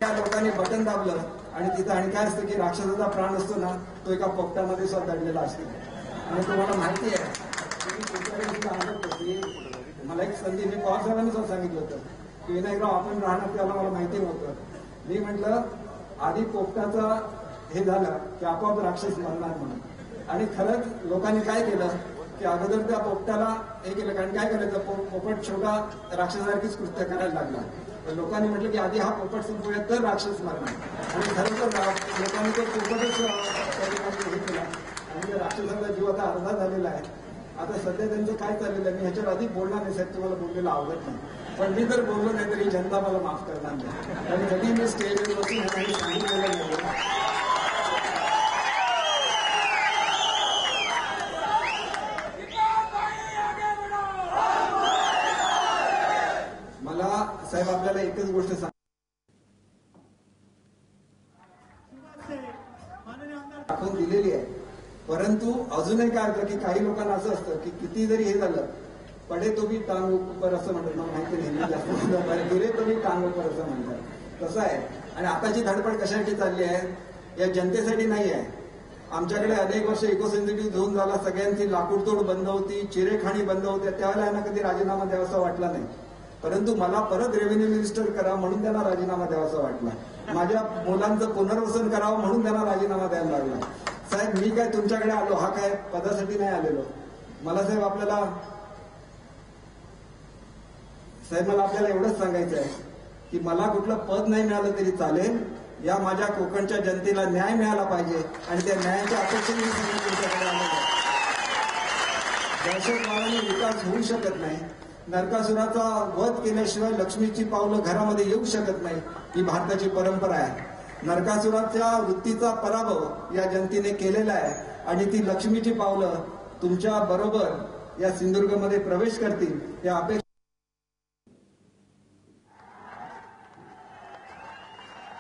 त्या लोकांनी बटन दाबलं आणि तिथं आणि काय असतं की राक्षसाचा प्राण असतो ना, तो एका पोपटामध्ये सुद्धा दडलेला असतो. आणि तुम्हाला माहिती आहे, मला एक संधी, मी पवार साहेबांनी सुद्धा सांगितलं होतं की विनायकराव आपण राहणार, त्याला मला माहिती नव्हतं. मी म्हटलं आधी पोपटाचा हे झालं की आपोआप राक्षस मरणार म्हणून. आणि खरंच लोकांनी काय केलं की अगोदर त्या पोपटाला हे केलं, कारण काय करायचं, पोपट छोटा राक्षसासारखीच कृत्य करायला लागला. तर लोकांनी म्हटलं की आधी हा पोपट संपूया तर राक्षस मरणार. आणि खरोखर लोकांनी तो पोपटच हे केला आणि राक्षसाचा जीव आता अर्धा झालेला आहे. आता सध्या त्यांचं काय चाललेलं आहे मी ह्याच्यावर अधिक बोलणार नाही साहेब, तुम्हाला बोललेलं आवडत नाही, पण मी जर बोललो नाही तरी जनता मला माफ करणार नाही. आणि कधी मी स्टेजवर बसून सांगितलेलं नाही. मला साहेब आपल्याला एकच गोष्ट दाखवून दिलेली आहे, परंतु अजूनही काय होतं की काही लोकांना असं असतं की किती जरी हे झालं, पडे तो भी टांग ऊपर असं म्हणतात, मला माहिती नाही जास्त, दुरे तो भी टांग ऊपर असं म्हणतात, तसं आहे. आणि आताची धडपड कशासाठी चालली आहे, या जनतेसाठी नाही आहे. आमच्याकडे अनेक वर्ष इको सेन्सिटिव्ह झोन झाला, सगळ्यांची लाकूडतोड बंद होती, चिरेखाणी बंद होत्या, त्यावेळेला यांना कधी राजीनामा द्यावासा वाटला नाही. परंतु मला परत रेव्हेन्यू मिनिस्टर करावं म्हणून त्यांना राजीनामा द्यावासा वाटला, माझ्या मुलांचं पुनर्वसन करावं म्हणून त्यांना राजीनामा द्यायला लागला. साहेब मी काय तुमच्याकडे आलो, हा काय पदासाठी नाही आलेलो. मला साहेब आपल्याला एवढंच सांगायचं आहे की मला कुठलं पद नाही मिळालं तरी चालेल, या माझ्या कोकणच्या जनतेला न्याय मिळाला पाहिजे आणि त्या न्यायाच्या अपेक्षेने तुमच्याकडे आलेलो आहे. दहशतवादाने विकास होऊ शकत नाही, नरकासुराचा वध केल्याशिवाय लक्ष्मीची पावलं घरामध्ये येऊ शकत नाही, ही भारताची परंपरा आहे. नरकासुराच्या वृत्तीचा पराभव या जनतेने केलेला आहे आणि ती लक्ष्मीची पावलं तुमच्या बरोबर या सिंधुदुर्गमध्ये प्रवेश करतील या अपेक्षा.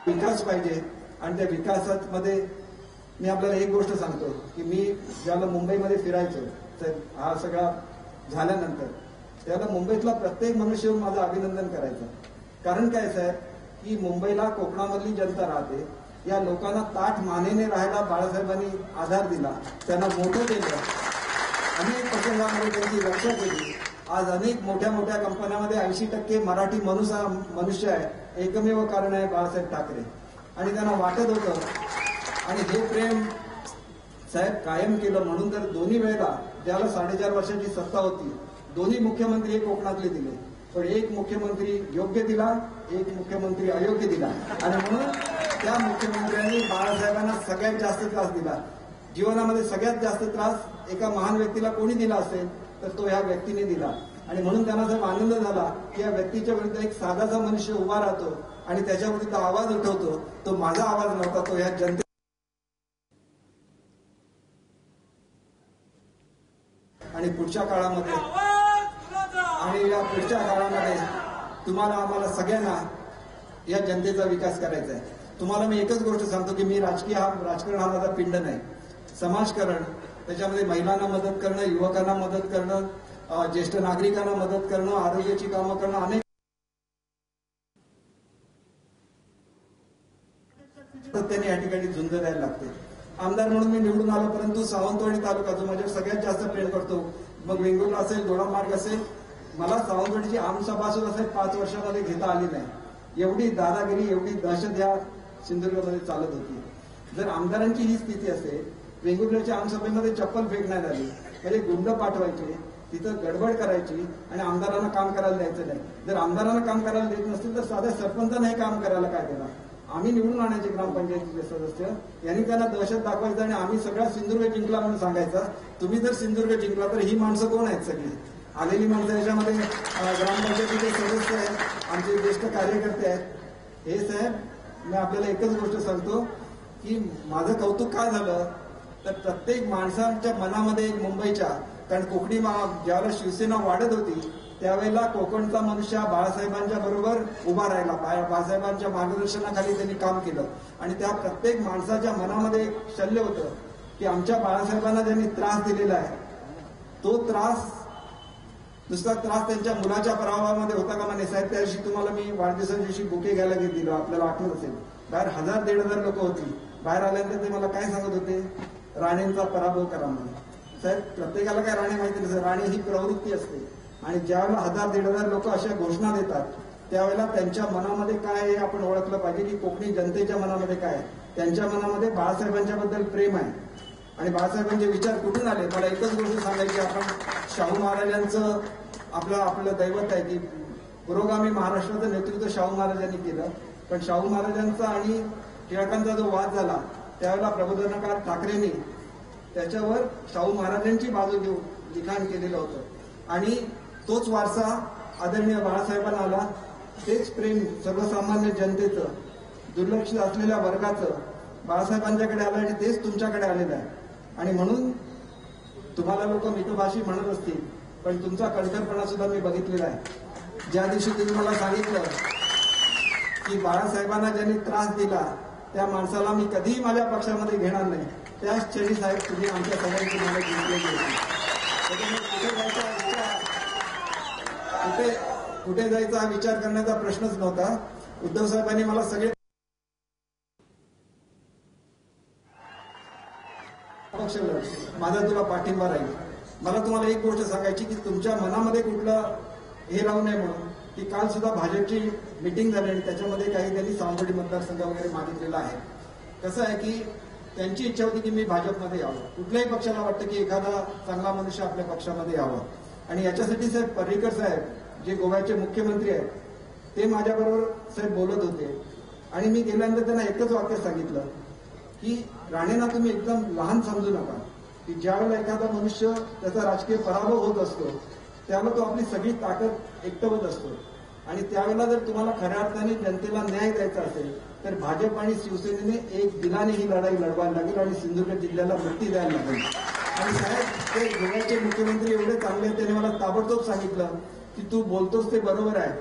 विकास पाहिजे आणि त्या विकासामध्ये मी आपल्याला एक गोष्ट सांगतो की मी ज्याला मुंबईमध्ये फिरायचो, तर हा सगळा झाल्यानंतर त्याला मुंबईतला प्रत्येक मनुष्य माझं अभिनंदन करायचं. कारण काय साहेब की मुंबईला कोकणामधली जनता राहते, या लोकांना ताठ मानेने राहायला बाळासाहेबांनी आधार दिला, त्यांना मोठं केलं, अनेक प्रसंगामध्ये त्यांची रक्षा केली. आज अनेक मोठ्या मोठ्या कंपन्यांमध्ये 80% मराठी मनुष्य आहे, एकमेव कारण आहे बाळासाहेब ठाकरे. आणि त्यांना वाटत होतं आणि हे प्रेम साहेब कायम केलं. म्हणून तर दोन्ही वेळेला ज्याला 4.5 वर्षाची सत्ता होती, दोन्ही मुख्यमंत्री हे कोकणातले दिले, पण एक मुख्यमंत्री योग्य दिला, एक मुख्यमंत्री अयोग्य दिला. आणि म्हणून त्या मुख्यमंत्र्यांनी बाळासाहेबांना सगळ्यात जास्त त्रास दिला. जीवनामध्ये सगळ्यात जास्त त्रास एका महान व्यक्तीला कोणी दिला असेल तर तो ह्या व्यक्तीने दिला. आणि म्हणून त्यांना जर आनंद झाला की या व्यक्तीच्या विरुद्ध एक साधासा मनुष्य उभा राहतो आणि त्याच्या विरुद्ध आवाज उठवतो, तो माझा आवाज नव्हता, तो ह्या जनते. आणि पुढच्या काळामध्ये तुम्हाला आम्हाला सगळ्यांना या जनतेचा विकास करायचा आहे. तुम्हाला मी एकच गोष्ट सांगतो की मी राजकारण हा माझा पिंड नाही. समाजकारण, त्याच्यामध्ये महिलांना मदत करणं, युवकांना मदत करणं, ज्येष्ठ नागरिकांना मदत करणं, आरोग्याची कामं करणं, अनेक त्यांनी या ठिकाणी झुंज द्यायला लागते. आमदार म्हणून मी निवडून आलो, परंतु सावंतवाडी तालुका जो माझ्यावर सगळ्यात जास्त प्रेम करतो, मग वेंगुर्ला असेल, दोडामार्ग असेल, मला सावंतवाडीची आमसभा सुद्धा साहेब 5 वर्षामध्ये घेता आली नाही. एवढी दादागिरी, एवढी दहशत या सिंधुदुर्गमध्ये चालत होती. जर आमदारांची ही स्थिती असेल, वेंगुर्ल्याच्या आमसभेमध्ये चप्पल फेकण्यात आली, म्हणजे गुंड पाठवायचे, तिथं गडबड करायची आणि आमदारांना काम करायला द्यायचं नाही. जर आमदारांना काम करायला देत नसतील तर साध्या सरपंचांना हे काम करायला काय देणार. आम्ही निवडून आणायचे ग्रामपंचायतीचे सदस्य, यांनी त्यांना दहशत दाखवायचं आणि आम्ही सगळा सिंधुदुर्ग जिंकला म्हणून सांगायचं. तुम्ही जर सिंधुदुर्ग जिंकला तर ही माणसं कोण आहेत? सगळी आलेली माणसं याच्यामध्ये ग्रामपंचायतीचे सदस्य आहेत, आमचे ज्येष्ठ कार्यकर्ते आहेत. हे साहेब मी आपल्याला एकच गोष्ट सांगतो की माझं कौतुक काय झालं तर प्रत्येक माणसाच्या मनामध्ये एक मुंबईच्या, कारण कोकणी ज्यावेळेला शिवसेना वाढत होती त्यावेळेला कोकणचा मनुष्य बाळासाहेबांच्या बरोबर उभा राहिला. बाळासाहेबांच्या मार्गदर्शनाखाली त्यांनी काम केलं आणि त्या प्रत्येक माणसाच्या मनामध्ये एक शल्य होतं की आमच्या बाळासाहेबांना ज्यांनी त्रास दिलेला आहे तो त्रास नुसता त्रास त्यांच्या मुलाच्या प्रभावामध्ये होता का म्हणे साहेब, त्या दिवशी तुम्हाला मी वाढदिवसाच्या दिवशी बुके घ्यायला दिलं, आपल्याला आठवत असेल. बाहेर 1000-1500 लोक होती. बाहेर आल्यानंतर ते मला काय सांगत होते, राणेंचा पराभव करा म्हणून. साहेब, प्रत्येकाला काय राणे माहिती नसतं, राणे ही प्रवृत्ती असते. आणि ज्यावेळेला 1000-1500 लोक अशा घोषणा देतात त्यावेळेला त्यांच्या मनामध्ये काय आहे आपण ओळखलं पाहिजे, की कोकणी जनतेच्या मनामध्ये काय आहे. त्यांच्या मनामध्ये बाळासाहेबांच्या बद्दल प्रेम आहे. आणि बाळासाहेबांचे विचार कुठून आले, मला एकच गोष्ट सांगायची, आपण शाहू महाराजांचं आपलं दैवत आहे, की पुरोगामी महाराष्ट्राचं नेतृत्व शाहू महाराजांनी केलं. पण शाहू महाराजांचा आणि टिळकांचा जो वाद झाला त्यावेळेला प्रबोधनकार ठाकरेंनी त्याच्यावर शाहू महाराजांची बाजू घेऊन लिखाण केलेलं होतं. आणि तोच वारसा आदरणीय बाळासाहेबांना आला. तेच प्रेम सर्वसामान्य जनतेचं, दुर्लक्षित असलेल्या वर्गाचं बाळासाहेबांच्याकडे आलं आणि तेच तुमच्याकडे आलेलं आहे. आणि म्हणून तुम्हाला लोक मितभाषी म्हणत असतील, पण तुमचा कणखरपणा सुद्धा मी बघितलेला आहे. ज्या दिवशी तुम्ही मला सांगितलं की बाळासाहेबांना ज्यांनी त्रास दिला त्या माणसाला मी कधीही माझ्या पक्षामध्ये घेणार नाही, त्याच क्षणी साहेब तुम्ही आमच्या सगळ्यांची मला जिंकलेली होती. कुठे जायचा हा विचार करण्याचा प्रश्नच नव्हता. उद्धव साहेबांनी मला सगळे पक्ष माझा तुला पाठिंबा राहील. मला तुम्हाला एक गोष्ट सांगायची, की तुमच्या मनामध्ये कुठलं हे राहू नये म्हणून, की काल सुद्धा भाजपची मिटिंग झाली आणि त्याच्यामध्ये काही त्यांनी सावंतवाडी मतदारसंघ वगैरे मागितलेला आहे. कसं आहे की त्यांची इच्छा होती की मी भाजपमध्ये यावं. कुठल्याही पक्षाला वाटतं की एखादा चांगला मनुष्य आपल्या पक्षामध्ये यावा. आणि याच्यासाठी साहेब पर्रिकर साहेब जे गोव्याचे मुख्यमंत्री आहेत ते माझ्याबरोबर साहेब बोलत होते. आणि मी गेल्यानंतर त्यांना एकच वाक्य सांगितलं की राणेंना तुम्ही एकदम लहान समजू नका, की ज्यावेळेला एखादा मनुष्य त्याचा राजकीय पराभव होत असतो त्यावेळेला तो आपली सगळी ताकद एकटवत असतो. आणि त्यावेळेला जर तुम्हाला खऱ्या अर्थाने जनतेला न्याय द्यायचा असेल तर भाजप आणि शिवसेनेने एक दिलाने ही लढाई लढवायला लागेल आणि सिंधुदुर्ग जिल्ह्याला मुक्ती द्यायला लागेल. आणि साहेब, ते गोव्याचे मुख्यमंत्री एवढे चांगले आहेत, त्याने मला ताबडतोब सांगितलं की तू बोलतोस ते बरोबर आहे,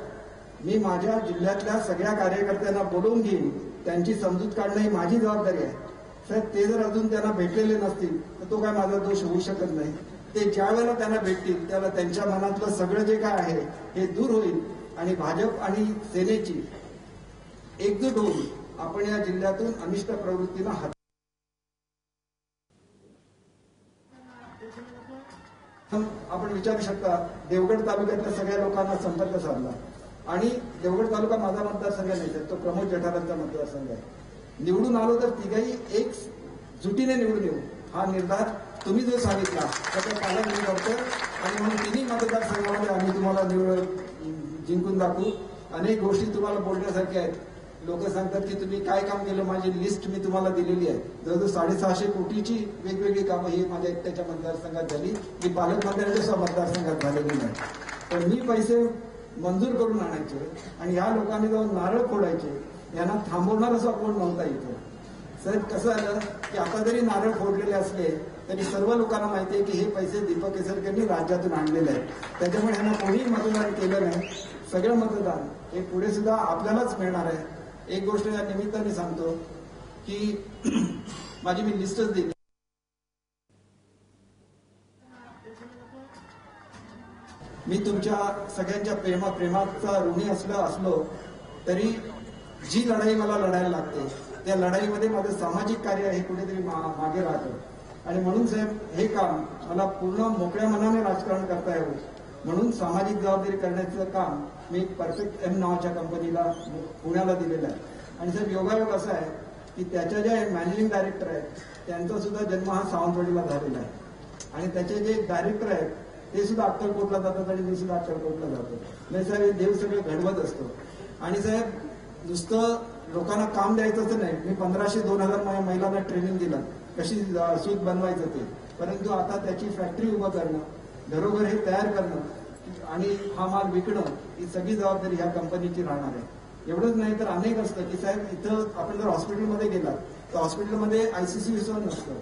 मी माझ्या जिल्ह्यातल्या सगळ्या कार्यकर्त्यांना बोलवून घेईन, त्यांची समजूत काढणं ही माझी जबाबदारी आहे. साहेब, ते जर अजून त्यांना भेटलेले नसतील तर तो काय माझा दोष होऊ शकत नाही. ते ज्या वेळेला त्यांना भेटतील त्याला त्यांच्या मनातलं सगळं जे काय आहे हे दूर होईल आणि भाजप आणि सेनेची एकजूट होऊन आपण या जिल्ह्यातून अनिष्ट प्रवृत्तीला हात. आपण विचारू शकता, देवगड तालुक्यातल्या सगळ्या लोकांना संपर्क साधला आणि देवगड तालुका माझा मतदारसंघ नाही तर तो प्रमोद जठारांचा मतदारसंघ आहे. निवडून आलो तर तिघाही एक जुटीने निवडून येऊ हा निर्धार तुम्ही जो सांगितला त्याचा पालन मी करतो. आणि म्हणून तिन्ही मतदारसंघामध्ये आम्ही तुम्हाला जिंकून दाखवू. अनेक गोष्टी तुम्हाला बोलण्यासारख्या आहेत. लोक सांगतात की तुम्ही काय काम केलं, माझी लिस्ट मी तुम्हाला दिलेली आहे. जवळजवळ 650 कोटीची वेगवेगळी कामं ही माझ्या एकट्याच्या मतदारसंघात झाली, मी पालकमंत्र्यांच्या मतदारसंघात झालेली नाही. पण मी पैसे मंजूर करून आणायचे आणि ह्या लोकांनी जाऊन नारळ फोडायचे, यांना थांबवणार असा कोण नव्हता इथं. साहेब, कसं आलं की आता जरी नारळ फोडलेले असले तरी सर्व लोकांना माहिती आहे की हे पैसे दीपक केसरकरांनी राज्यातून आणलेले आहेत. त्याच्यामुळे ह्यांना कोणीही मतदान केलं नाही. सगळं मतदान हे पुढे सुद्धा आपल्यालाच मिळणार आहे. एक गोष्ट या निमित्ताने सांगतो की माझी मी लिस्टच दिली. मी तुमच्या सगळ्यांच्या प्रेमाचा ऋणी असलो तरी जी लढाई मला लढायला लागते त्या लढाईमध्ये माझं सामाजिक कार्य हे कुठेतरी मागे राहतं. आणि म्हणून साहेब, हे काम मला पूर्ण मोकळ्या मनाने राजकारण करता यावं म्हणून सामाजिक जबाबदारी करण्याचं काम मी परफेक्ट एम नावाच्या कंपनीला पुण्याला दिलेलं आहे. आणि साहेब, योगायोग असा आहे की त्याच्या जे मॅनेजिंग डायरेक्टर आहेत त्यांचा सुद्धा जन्म हा सावंतवाडीला झालेला आहे. आणि त्याचे जे डायरेक्टर आहेत ते सुद्धा अक्कलकोटला जातात आणि मी सुद्धा अक्कलकोटला जातो. नाही साहेब, हे देव सगळं घडवत असतो. आणि साहेब, नुसतं लोकांना काम द्यायचं असं नाही. मी 1500-2000 महिलांना ट्रेनिंग दिलं कशी सूत बनवायचं ते. परंतु आता त्याची फॅक्टरी उभं करणं, घरोघर हे तयार करणं आणि हा माल विकणं ही सगळी जबाबदारी ह्या कंपनीची राहणार आहे. एवढंच नाही तर अनेक असतं की साहेब, इथं आपण जर हॉस्पिटलमध्ये गेलात तर हॉस्पिटलमध्ये आयसीसी सुद्धा नसतं.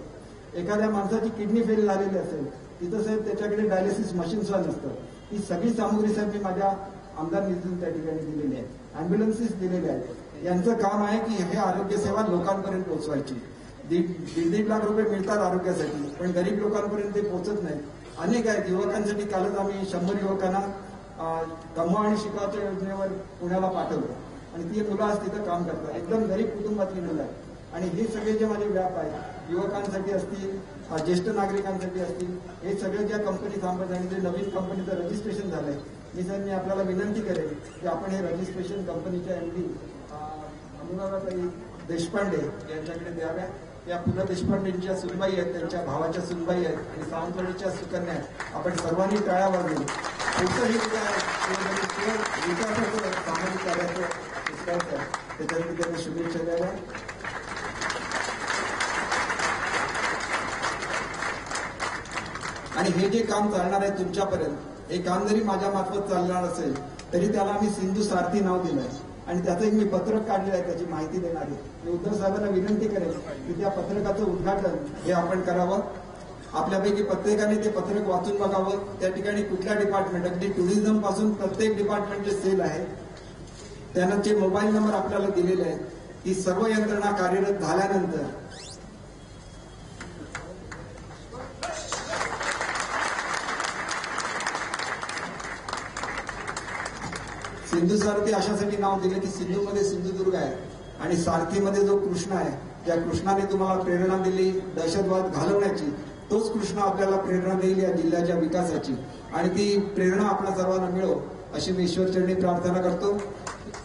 एखाद्या माणसाची किडनी फेल झालेली असेल तिथं साहेब त्याच्याकडे डायलिसिस मशीन सुद्धा नसतं. ही सगळी सामुग्री साहेब मी माझ्या आमदार निधीतून त्या ठिकाणी दिलेली आहे. अँब्युलन्सेस दिलेले आहेत. यांचं काम आहे की हे आरोग्य सेवा लोकांपर्यंत पोहोचवायची. 1.5 लाख रुपये मिळतात आरोग्यासाठी, पण गरीब लोकांपर्यंत ते पोहोचत नाही. अनेक आहेत. युवकांसाठी कालच आम्ही 100 युवकांना कमवा आणि शिकावच्या योजनेवर पुण्याला पाठवलं आणि ती मुलं आज तिथं काम करतात. एकदम गरीब कुटुंबातली मुलं आहेत. आणि हे सगळे जे माझे व्याप आहेत, युवकांसाठी असतील, ज्येष्ठ नागरिकांसाठी असतील, हे सगळे ज्या कंपनी थांबत आणि जे नवीन कंपनीचं रजिस्ट्रेशन झालंय, मी आपल्याला विनंती करेन की आपण हे रजिस्ट्रेशन कंपनीच्या MD अनुराधाताई देशपांडे यांच्याकडे द्याव्या. या पु ल देशपांडेंच्या सुनबाई आहेत, त्यांच्या भावाच्या सुनबाई आहेत आणि सावंतवाडीच्या सुकन्या आहेत. आपण सर्वांनी टाळ्या वाजवून कुठंही विकासाचं सामाजिक कार्याचं विस्तारायचं आहे, त्याच्यासाठी त्यांना शुभेच्छा द्याव्या. आणि हे जे काम चालणार आहे तुमच्यापर्यंत, हे काम जरी माझ्या मार्फत चालणार असेल तरी त्याला आम्ही सिंधू सारथी नाव दिलंय आणि त्याचं एक मी पत्रक काढलेलं आहे, त्याची माहिती देणार आहे. मी उद्धव साहेबांना विनंती करेन की त्या पत्रकाचं उद्घाटन हे आपण करावं. आपल्यापैकी प्रत्येकाने ते पत्रक वाचून बघावं. त्या ठिकाणी कुठल्या डिपार्टमेंट, अगदी टुरिझम पासून प्रत्येक डिपार्टमेंटचे सेल आहे, त्यांचे मोबाईल नंबर आपल्याला दिलेले आहेत. ही सर्व यंत्रणा कार्यरत झाल्यानंतर सिंधू सारथी अशासाठी नाव दिलं की सिंधूमध्ये सिंधुदुर्ग आहे आणि सारथीमध्ये जो कृष्ण आहे, ज्या कृष्णाने तुम्हाला प्रेरणा दिली दहशतवाद घालवण्याची, तोच कृष्ण आपल्याला प्रेरणा देईल या जिल्ह्याच्या विकासाची आणि ती प्रेरणा आपल्या सर्वांना मिळो अशी मी ईश्वरचरणी प्रार्थना करतो.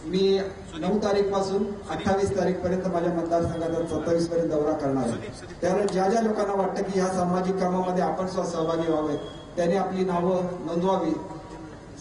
मी 9 तारीखपासून 28 तारीखपर्यंत माझ्या मतदारसंघाचा 27 पर्यंत दौरा करणार आहे. त्याला ज्या ज्या लोकांना वाटतं की ह्या सामाजिक कामामध्ये आपण सुद्धा सहभागी व्हावे, त्यांनी आपली नावं नोंदवावी.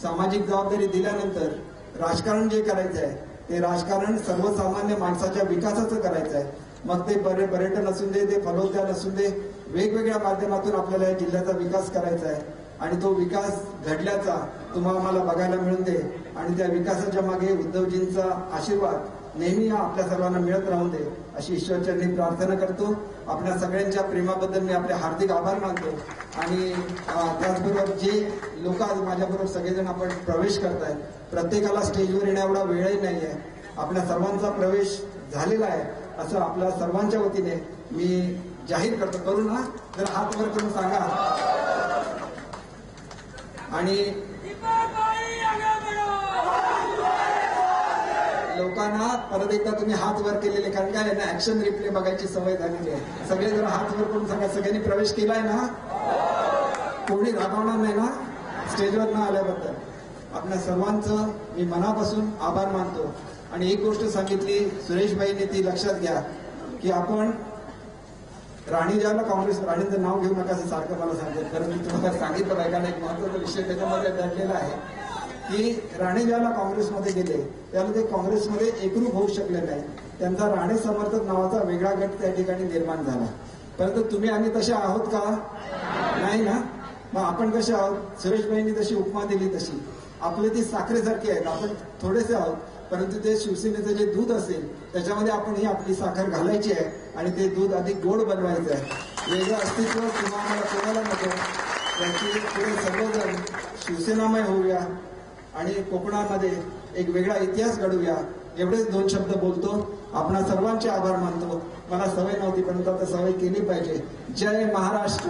सामाजिक जबाबदारी दिल्यानंतर राजकारण जे करायचं आहे ते राजकारण सर्वसामान्य माणसाच्या विकासाचं करायचं आहे. मग ते पर्यटन असून दे, ते फलोद्यान असून दे, वेगवेगळ्या माध्यमातून आपल्याला या जिल्ह्याचा विकास करायचा आहे आणि तो विकास घडल्याचा तुम्हाला मला बघायला मिळून दे आणि त्या विकासाच्या मागे उद्धवजींचा आशीर्वाद नेहमी आपल्या सर्वांना मिळत राहून दे अशी ईश्वरचरणी प्रार्थना करतो. आपल्या सगळ्यांच्या प्रेमाबद्दल मी आपले हार्दिक आभार मानतो आणि त्याचबरोबर जे लोक आज माझ्याबरोबर सगळेजण आपण प्रवेश करतायत, प्रत्येकाला स्टेजवर येण्या एवढा वेळही नाही आहे. आपल्या सर्वांचा प्रवेश झालेला आहे असं आपल्या सर्वांच्या वतीने मी जाहीर करतो. करू ना, जर हात वर करून सांगा. आणि लोकांना परत एकदा तुम्ही हात वर केलेले, कारण काय आहे ना, ऍक्शन रिप्ले बघायची सवय झालेली आहे. सगळे जर हात वर करून सांगा, सगळ्यांनी प्रवेश केलाय ना, कोणी रागवणार नाही ना स्टेजवर न आल्याबद्दल. आपल्या सर्वांचं मी मनापासून आभार मानतो. आणि एक गोष्ट सांगितली सुरेशबाईंनी, ती लक्षात घ्या की आपण राणी ज्याला काँग्रेस, राणीचं नाव घेऊ नका असं सारखं मला सांगतात, कारण मी तुम्हाला सांगितलं पाहिजे कारण एक महत्वाचा विषय त्याच्यामध्ये दडलेला आहे की राणे ज्याला काँग्रेसमध्ये गेले त्याला ते काँग्रेसमध्ये एकरूप होऊ शकले नाही. त्यांचा राणे समर्थक नावाचा वेगळा गट त्या ठिकाणी निर्माण झाला. परंतु तुम्ही आम्ही तसे आहोत का? नाही ना. मग आपण कसे आहोत? सुरेशबाईंनी तशी उपमा दिली तशी आपले ती साखरेसारखी आहेत. आपण थोडेसे आहोत, परंतु ते शिवसेनेचं जे दूध असेल त्याच्यामध्ये आपण ही आपली साखर घालायची आहे आणि ते दूध अधिक गोड बनवायचं आहे. वेगळं अस्तित्व किंवा आम्हाला कोणाला नको, याची पुढे सर्वजण शिवसेनामय होऊया आणि कोकणामध्ये एक वेगळा इतिहास घडवूया. एवढेच 2 शब्द बोलतो. आपणा सर्वांचे आभार मानतो. मला सवय नव्हती, परंतु आता सवय केली पाहिजे. जय महाराष्ट्र.